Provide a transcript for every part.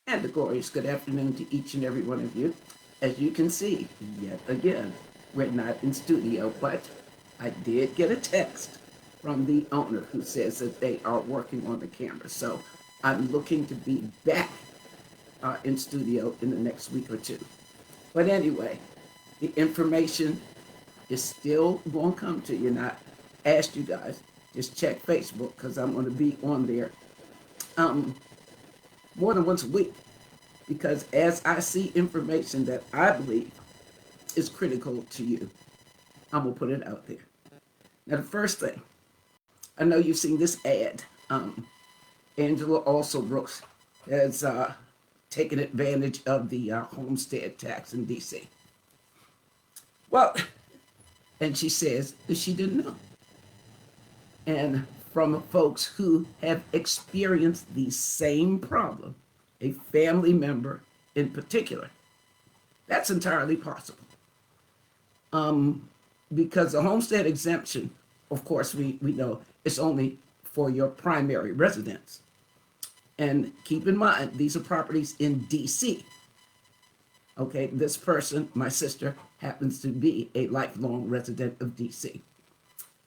And a glorious good afternoon to each and every one of you. As you can see, yet again, we're not in studio, but I did get a text from the owner who says that they are working on the camera. So I'm looking to be back in studio in the next week or two. But anyway, the information is still going to come to you. And I asked you guys, just check Facebook because I'm going to be on there um, more than once a week. Because as I see information that I believe is critical to you, I'm going to put it out there. Now, the first thing, I know you've seen this ad. Angela Alsobrooks has taken advantage of the homestead tax in D.C. Well, and she says that she didn't know. And from folks who have experienced the same problem, a family member in particular, that's entirely possible. Because the homestead exemption, of course, we know it's only for your primary residence. And keep in mind, these are properties in D.C. Okay, this person, my sister, happens to be a lifelong resident of D.C.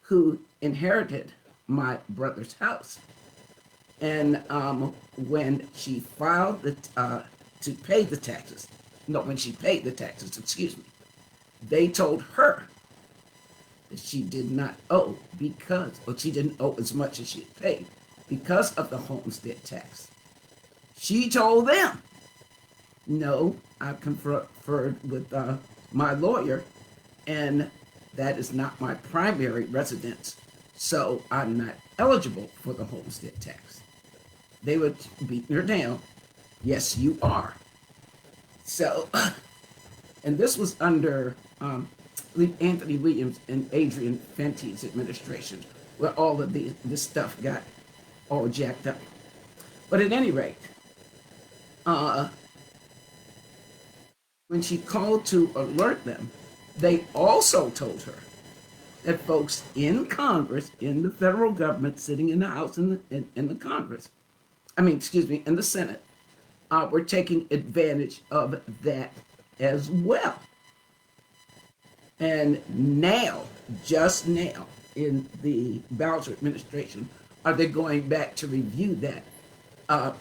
who inherited my brother's house. And when she filed to pay the taxes, no, when she paid the taxes, excuse me, they told her that she did not owe because, or she didn't owe as much as she had paid because of the homestead tax. She told them, no, I conferred with my lawyer, and that is not my primary residence, so I'm not eligible for the homestead tax. They would beat her down. Yes, you are. So, and this was under Anthony Williams and Adrian Fenty's administration, where all of this stuff got all jacked up. But at any rate, when she called to alert them, they also told her that folks in Congress, in the federal government, sitting in the House and in the Congress, in the Senate, were taking advantage of that as well. And now, just now, in the Bowser administration, are they going back to review that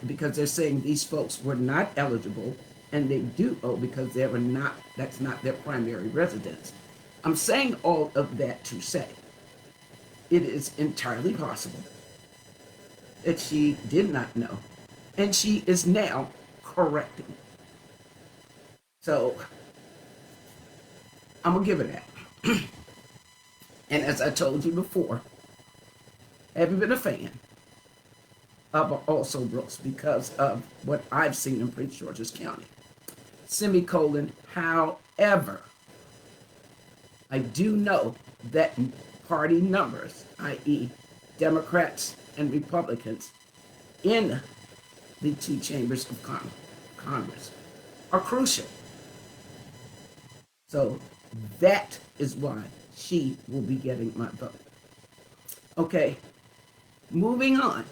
because they're saying these folks were not eligible and they do owe because they were not, that's not their primary residence. I'm saying all of that to say it is entirely possible that she did not know, and she is now correcting it. So I'm gonna give her that. And as I told you before, I haven't been a fan of Alsobrooks because of what I've seen in Prince George's County. Semicolon, however, I do know that party numbers, i.e. Democrats and Republicans in the two chambers of Congress are crucial. So that is why she will be getting my vote. Okay, moving on.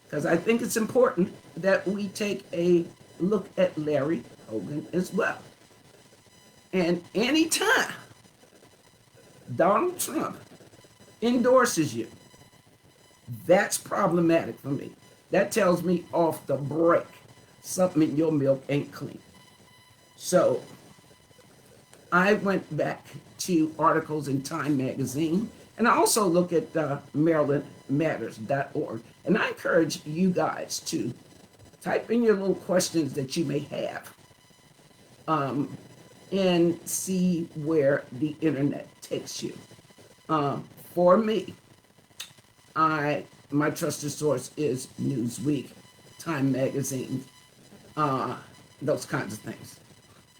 Because I think it's important that we take a look at Larry Hogan as well. And anytime Donald Trump endorses you, that's problematic for me. That tells me off the break, something in your milk ain't clean. So I went back to articles in Time magazine, and I also look at MarylandMatters.org. And I encourage you guys to type in your little questions that you may have and see where the internet takes you. For me, my trusted source is Newsweek, Time Magazine, those kinds of things.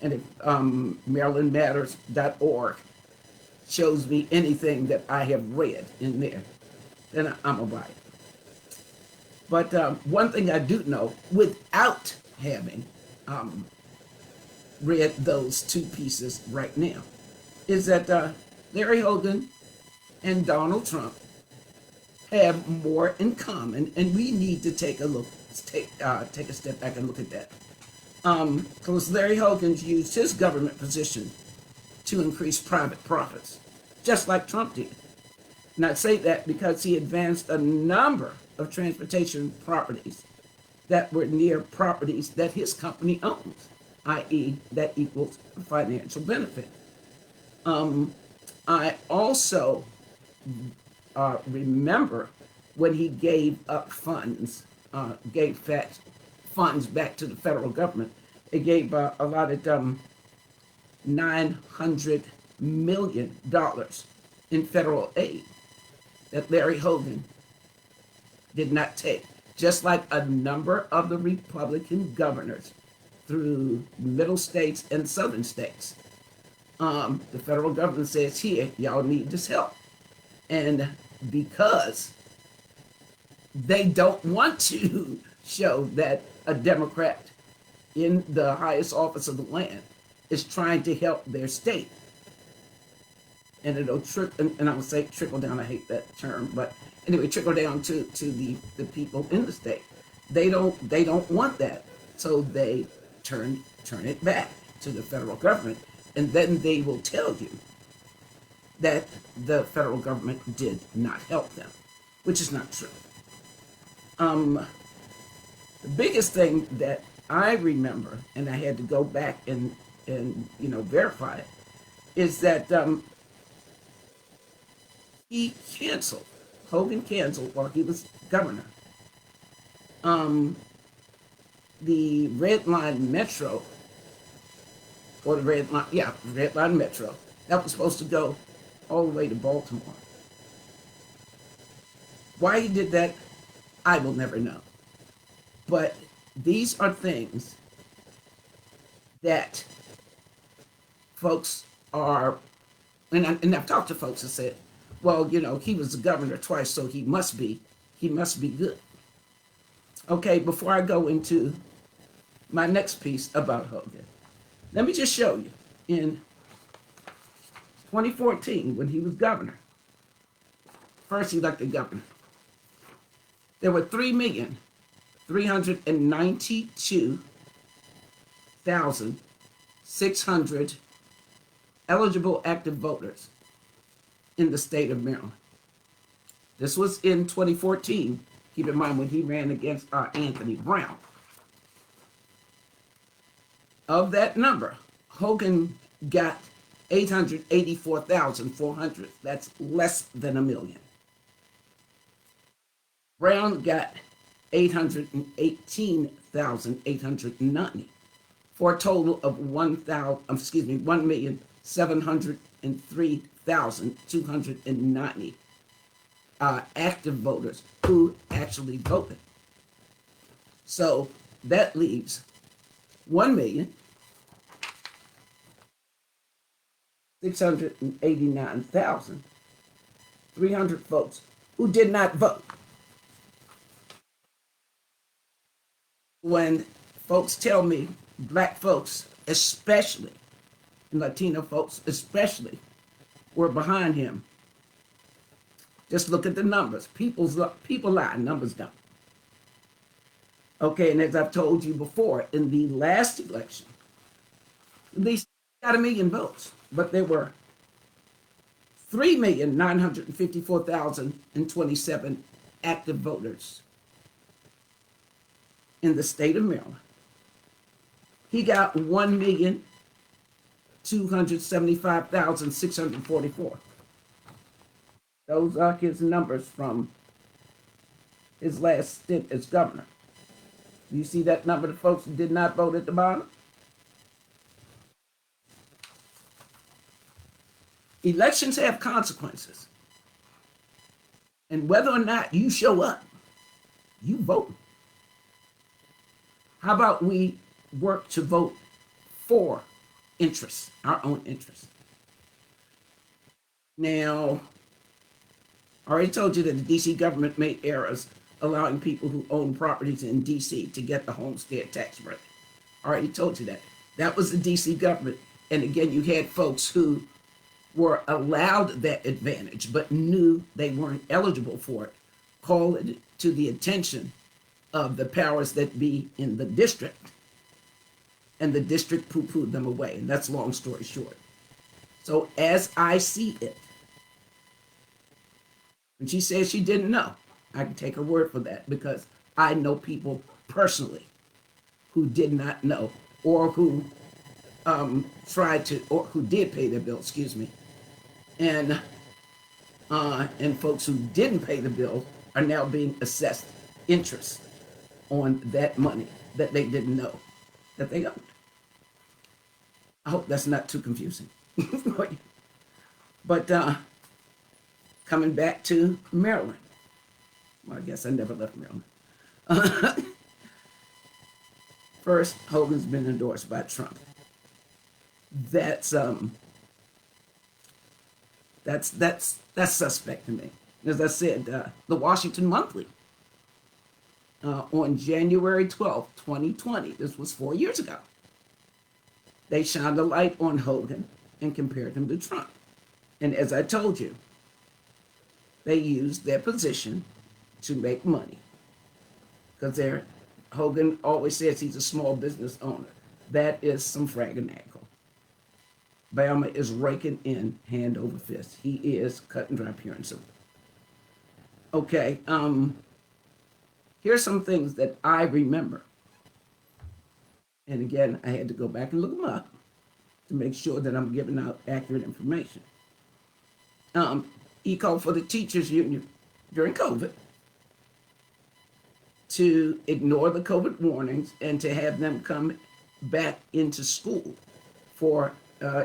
And if MarylandMatters.org shows me anything that I have read in there, then I'm gonna buy it. But one thing I do know, without having read those two pieces right now, is that Larry Hogan and Donald Trump have more in common, and we need to take a look take a step back and look at that. Because Larry Hogan's used his government position to increase private profits, just like Trump did. And I say that because he advanced a number of transportation properties that were near properties that his company owns, i.e., that equals financial benefit. I also remember when he gave up funds, funds back to the federal government. It gave a lot of $900 million in federal aid that Larry Hogan did not take, just like a number of the Republican governors through middle states and southern states. The federal government says, here, y'all need this help. And because they don't want to show that a Democrat in the highest office of the land is trying to help their state. And it'll and I would say trickle down, I hate that term, but anyway, trickle down to the people in the state. They don't want that. So they turn it back to the federal government. And then they will tell you that the federal government did not help them, which is not true. The biggest thing that I remember, and I had to go back and verify it, is that Hogan canceled while he was governor, the Red Line Metro, or the Red Line Metro, that was supposed to go all the way to Baltimore. Why he did that, I will never know. But these are things that folks are, and I've talked to folks that said, well, he was the governor twice, so he must be good. Okay, before I go into my next piece about Hogan, let me just show you. In 2014, when he was governor, first elected governor, there were 3,392,600 eligible active voters in the state of Maryland. This was in 2014. Keep in mind when he ran against Anthony Brown. Of that number, Hogan got 884,400. That's less than a million. Brown got 818,890 for a total of 1,703,290 active voters who actually voted. So that leaves 1,689,300 folks who did not vote. When folks tell me Black folks, especially Latino folks, especially, were behind him, just look at the numbers. People lie, numbers don't. Okay, and as I've told you before, in the last election, at least got 1 million votes, but there were 3,954,027 active voters in the state of Maryland. He got 1,275,644. Those are his numbers from his last stint as governor. You see that number of folks who did not vote at the bottom? Elections have consequences. And whether or not you show up, you vote. How about we work to vote for interests, our own interests? Now, I already told you that the DC government made errors allowing people who own properties in DC to get the homestead tax break. I already told you that. That was the DC government. And again, you had folks who were allowed that advantage but knew they weren't eligible for it, called it to the attention of the powers that be in the district, and the district poo-pooed them away. And that's long story short. So as I see it, when she says she didn't know, I can take her word for that because I know people personally who did not know or who tried to, or who did pay their bill, excuse me. And folks who didn't pay the bill are now being assessed interest on that money that they didn't know that they owed. I hope that's not too confusing. But coming back to Maryland, well, I guess I never left Maryland. First, Hogan's been endorsed by Trump. That's suspect to me. As I said, the Washington Monthly on January 12th, 2020, this was 4 years ago, they shined a light on Hogan and compared him to Trump. And as I told you, they used their position to make money. Because Hogan always says he's a small business owner. That is some fragganagle. Bama is raking in hand over fist. He is cut and dry, pure and simple. Okay, here's some things that I remember. And again, I had to go back and look them up to make sure that I'm giving out accurate information. He called for the teachers union during COVID to ignore the COVID warnings and to have them come back into school for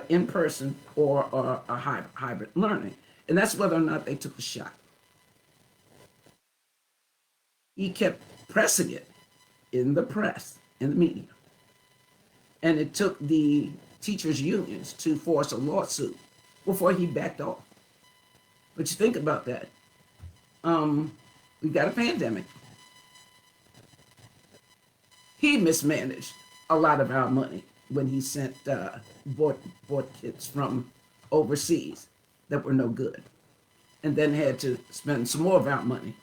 in-person or a hybrid learning. And that's whether or not they took a shot. He kept pressing it in the press, in the media. And it took the teachers' unions to force a lawsuit before he backed off. But you think about that. We got a pandemic. He mismanaged a lot of our money when he sent bought kits from overseas that were no good, and then had to spend some more of our money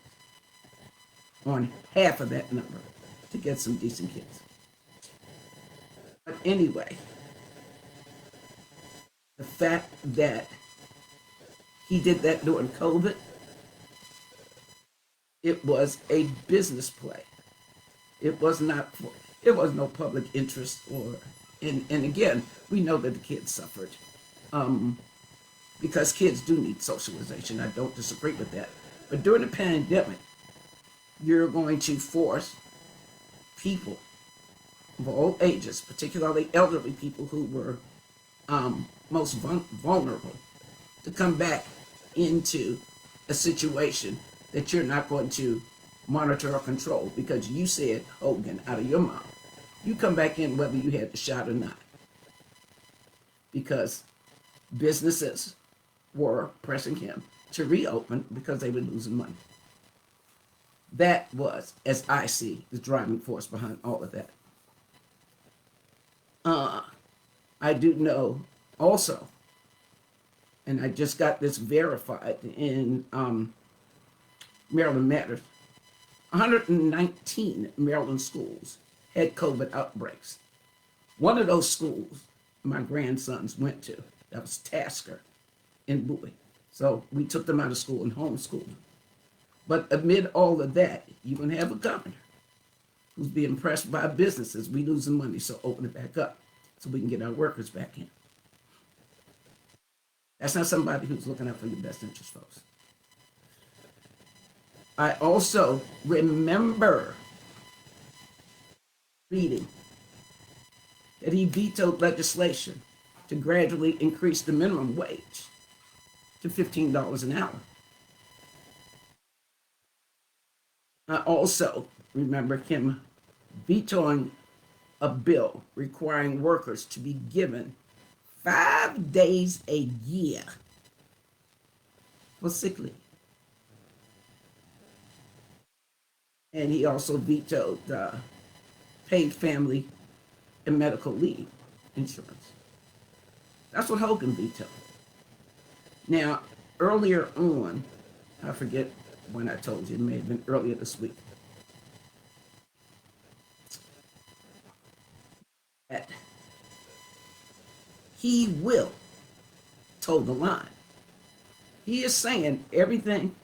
on half of that number to get some decent kits. But anyway, the fact that he did that during COVID, it was a business play. It was no public interest and again, we know that the kids suffered because kids do need socialization. I don't disagree with that. But during the pandemic, you're going to force people of all ages, particularly elderly people who were most vulnerable, to come back into a situation that you're not going to monitor or control because you said, Hogan, out of your mouth. You come back in whether you had the shot or not. Because businesses were pressing him to reopen because they were losing money. That was, as I see, the driving force behind all of that. I do know also, and I just got this verified in Maryland Matters, 119 Maryland schools had COVID outbreaks. One of those schools my grandsons went to, that was Tasker in Bowie. So we took them out of school and homeschooled them. But amid all of that, you're going to have a governor who's being pressed by businesses. We losing money, so open it back up so we can get our workers back in. That's not somebody who's looking out for your best interest, folks. I also remember reading that he vetoed legislation to gradually increase the minimum wage to $15 an hour. I also remember him vetoing a bill requiring workers to be given 5 days a year for sick leave. And he also vetoed paid family and medical leave insurance. That's what Hogan vetoed. Now, earlier on, I forget when I told you, it may have been earlier this week, he will toe the line. He is saying everything,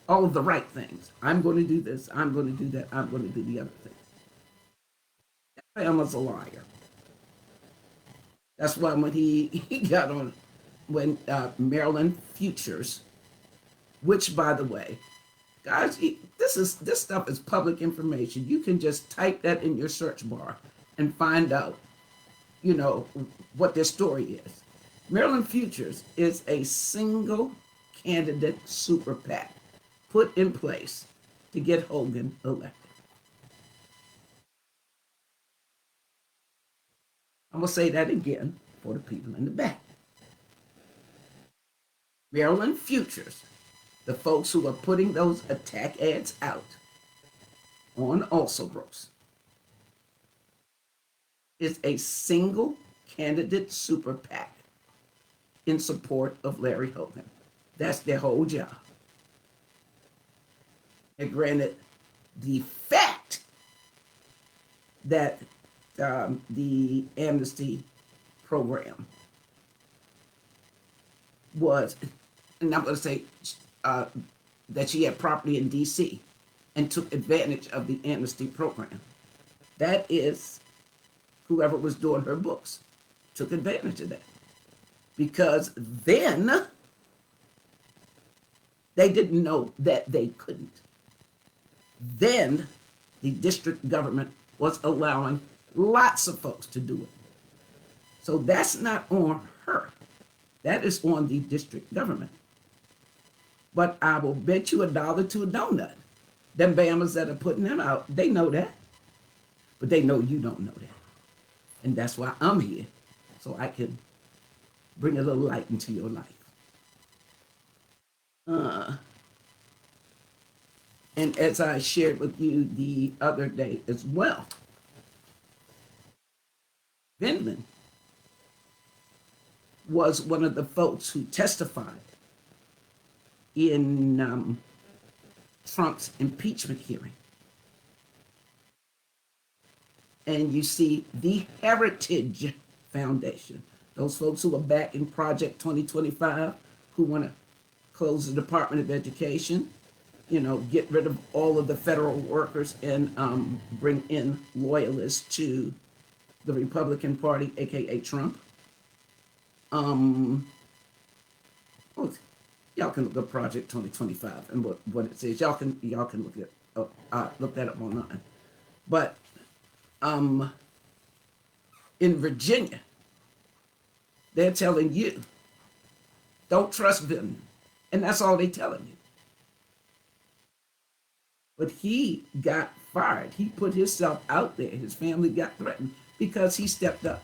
all of the right things. I'm going to do this. I'm going to do that. I'm going to do the other thing. Bama's a liar. That's why when he got on, when Maryland Futures, which by the way, guys, this stuff is public information. You can just type that in your search bar and find out, you know, what their story is. Maryland Futures is a single candidate super PAC put in place to get Hogan elected. I'm going to say that again for the people in the back. Maryland Futures, the folks who are putting those attack ads out on Alsobros, is a single candidate super PAC in support of Larry Hogan. That's their whole job. And granted, the fact that the amnesty program was, and I'm going to say that she had property in D.C. and took advantage of the amnesty program. That is, whoever was doing her books took advantage of that. Because then they didn't know that they couldn't. Then the district government was allowing lots of folks to do it. So that's not on her. That is on the district government. But I will bet you $1 to a donut. Them Bammers that are putting them out, they know that. But they know you don't know that. And that's why I'm here, so I can bring a little light into your life. And as I shared with you the other day as well, Vindman was one of the folks who testified in Trump's impeachment hearing. And you see the Heritage Foundation, those folks who are back in Project 2025, who want to close the Department of Education, you know, get rid of all of the federal workers and bring in loyalists to the Republican Party, aka Trump. Well, y'all can look up Project 2025 and what it says. Y'all can look that up online. But in Virginia, they're telling you, don't trust them. And that's all they're telling you. But he got fired. He put himself out there. His family got threatened because he stepped up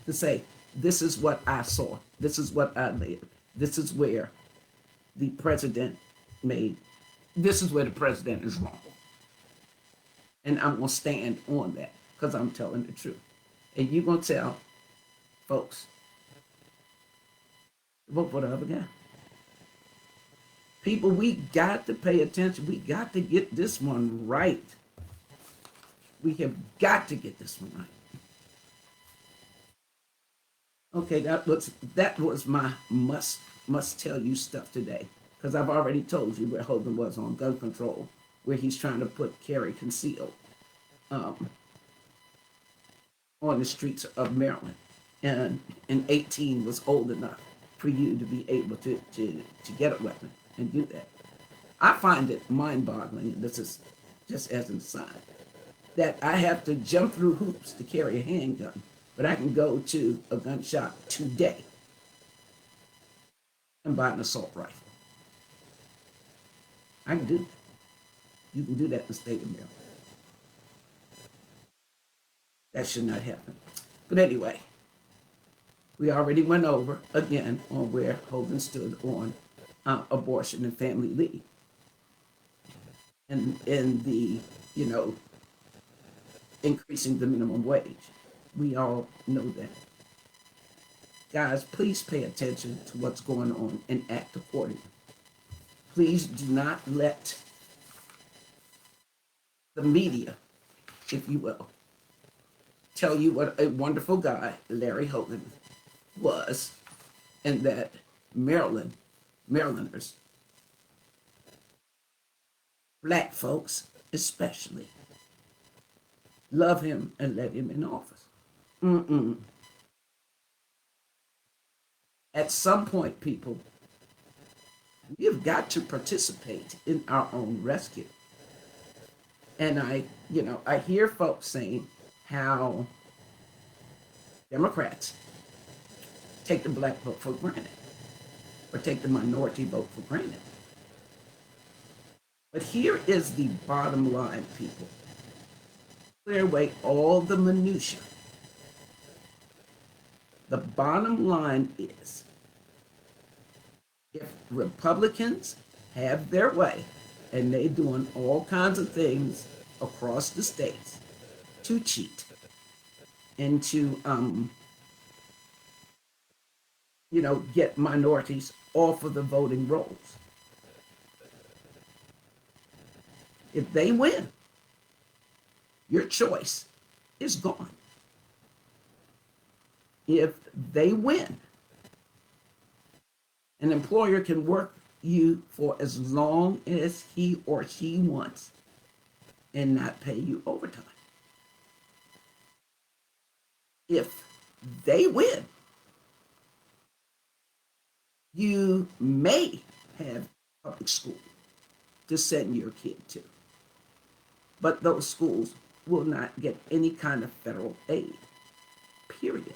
to say, this is what I saw. This is what I lived. This is where the president this is where the president is wrong. And I'm going to stand on that because I'm telling the truth. And you're going to tell folks, vote for the other guy. People, we got to pay attention. We got to get this one right. We have got to get this one right. Okay, that was my must tell you stuff today, because I've already told you where Hogan was on gun control, where he's trying to put carry concealed on the streets of Maryland, and 18 was old enough for you to be able to get a weapon and do that. I find it mind-boggling, and this is just as an aside, that I have to jump through hoops to carry a handgun, but I can go to a gun shop today and buy an assault rifle. I can do that. You can do that in the state of Maryland. That should not happen. But anyway, we already went over again on where Hogan stood on abortion and family leave. And in the, increasing the minimum wage. We all know that. Guys, please pay attention to what's going on and act accordingly. Please do not let the media, if you will, tell you what a wonderful guy Larry Hogan was, and that Marylanders, black folks especially, love him and let him in office. Mm-mm. At some point, people, we've got to participate in our own rescue. And I hear folks saying how Democrats take the black vote for granted or take the minority vote for granted. But here is the bottom line, people. Clear away all the minutia. The bottom line is if Republicans have their way and they doing all kinds of things across the states to cheat and to get minorities off of the voting rolls. If they win, your choice is gone. If they win, an employer can work you for as long as he or she wants and not pay you overtime. If they win, you may have public school to send your kid to, but those schools will not get any kind of federal aid, period.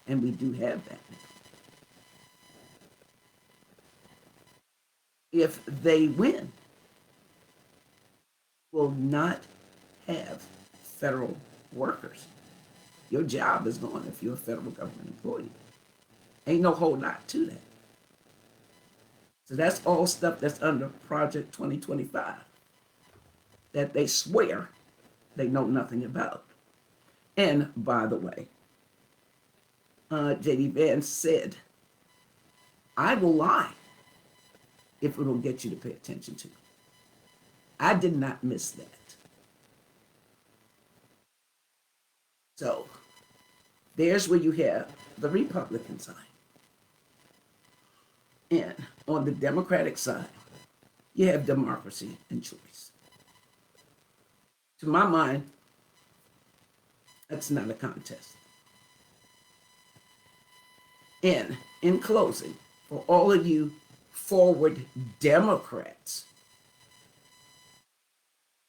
And we do have that now. If they win, will not have federal workers. Your job is gone if you're a federal government employee. Ain't no whole lot to that. So that's all stuff that's under Project 2025 that they swear they know nothing about. And by the way, J.D. Vance said, I will lie if it'll get you to pay attention to. I did not miss that. So there's where you have the Republican side. And on the Democratic side, you have democracy and choice. To my mind, that's not a contest. And in closing, for all of you forward Democrats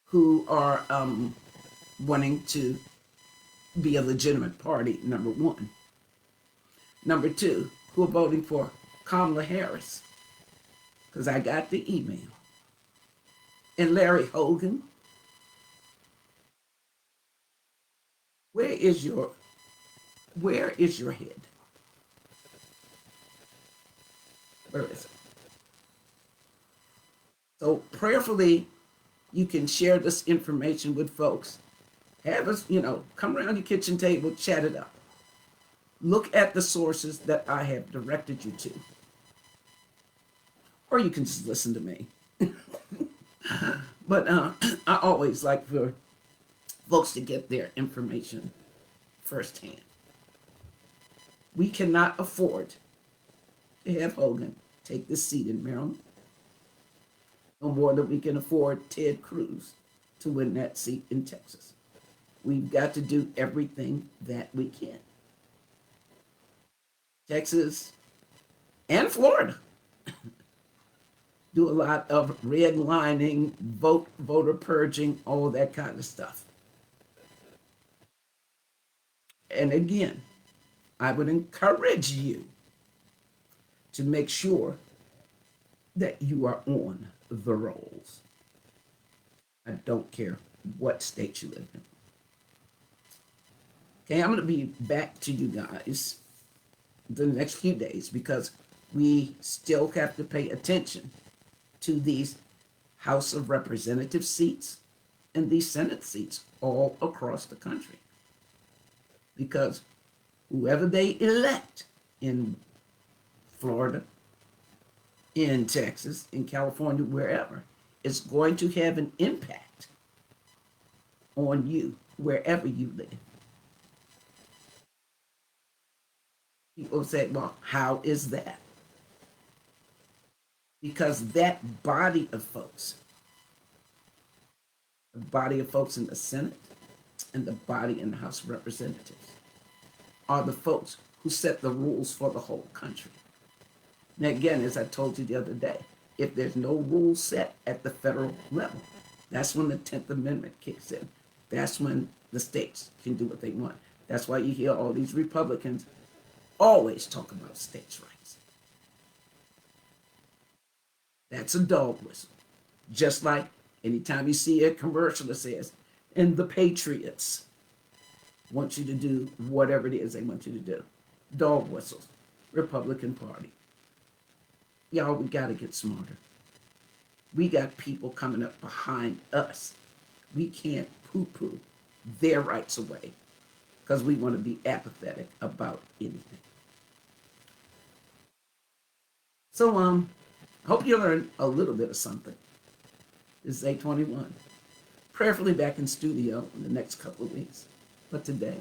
who are wanting to be a legitimate party, number one. Number two, who are voting for Kamala Harris, because I got the email. And Larry Hogan, where is your head? Where is it? So prayerfully, you can share this information with folks. Have us, come around your kitchen table, chat it up. Look at the sources that I have directed you to. Or you can just listen to me. But I always like for folks to get their information firsthand. We cannot afford to have Hogan take this seat in Maryland, no more than we can afford Ted Cruz to win that seat in Texas. We've got to do everything that we can. Texas and Florida do a lot of redlining, voter purging, all that kind of stuff. And again, I would encourage you to make sure that you are on the rolls. I don't care what state you live in. Okay, I'm going to be back to you guys the next few days because we still have to pay attention to these House of Representative seats and these Senate seats all across the country. Because whoever they elect in Florida, in Texas, in California, wherever, is going to have an impact on you wherever you live. People say, well, how is that? Because that body of folks in the Senate and the body in the House of Representatives, are the folks who set the rules for the whole country. Now, again, as I told you the other day, if there's no rules set at the federal level, that's when the 10th Amendment kicks in. That's when the states can do what they want. That's why you hear all these Republicans always talk about states' rights. That's a dog whistle. Just like anytime you see a commercial that says, and the Patriots want you to do whatever it is they want you to do. Dog whistles. Republican Party. Y'all, we got to get smarter. We got people coming up behind us. We can't poo-poo their rights away because we want to be apathetic about anything. So, hope you learned a little bit of something. This is A21. Prayerfully back in studio in the next couple of weeks. But today,